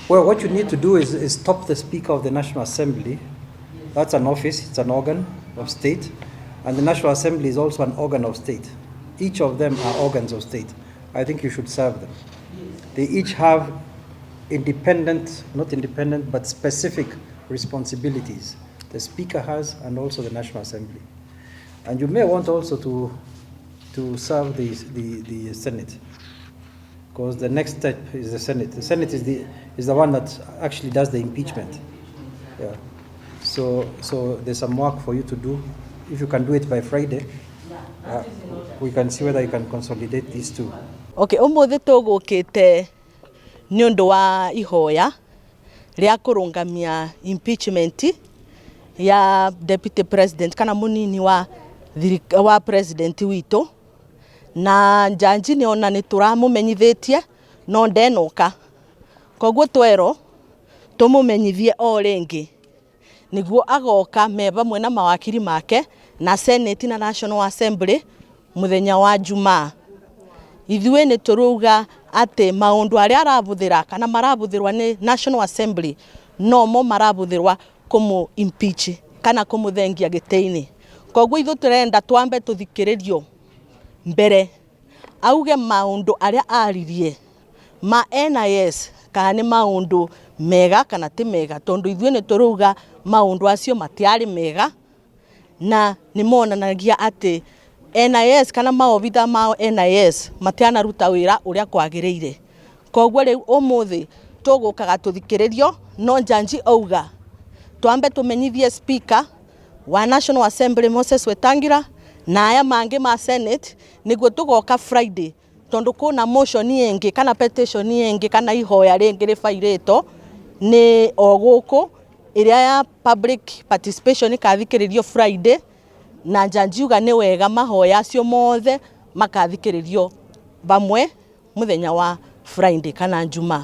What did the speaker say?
Well, what you need to do is stop the Speaker of the National Assembly. That's an office, it's an organ of state, and the National Assembly is also an organ of state. Each of them are organs of state. I think you should serve them. They each have not independent, but specific responsibilities. The Speaker has, and also the National Assembly. And you may want also to serve the Senate, because the next step is the Senate. The Senate is the one that actually does the impeachment. Yeah. So there's some work for you to do. If you can do it by Friday, we can see whether you can consolidate these two. Okay, umuthi tugukite ni undu wa ihoya ria kurungamia impeachment ya deputy president kana munini wa president wito, na janji ni ona ni turamumenyithitie no ndenuka, koguo twero tumumenyithie o ringi niguo agoka me bamwe na mawakiri make na Senate na National Assembly muthenya wa Jumaa. Ithuĩ nĩ turuga ati maundu aria arabuthira kana marabuthirwa ni National Assembly no mo marabuthirwa kumu impeach kana kumuthengia gĩtĩ-inĩ. Koguo ithu turenda twambe tuthikĩrĩrio mbere auge maundu aria aririe ma NIS kana ni maundu mega kana ti mega, tondu ithuĩ nĩ turuga maundu acio matiari mega na ni monanagia ati NIS kana maobitha ma NIS matianaruta wĩra uria kwagĩrĩire. Koguo rĩu ũmũthĩ tũgũkaga tuthikĩrĩrio, no janji auga twambe tumenyithie Speaker wa National Assembly Moses Wetangula na aya mangi ma Senate niguo tugoka Friday, tondu kuna motion yengi kana petition yengi kana ihoya ringi ribairĩtwo ni oguku iria ya public participation ikathikĩrĩrio Friday, na janji uga ni wega mahoya acio mothe makathikĩrĩrio bamwe muthenya wa Friday kana Jumaa.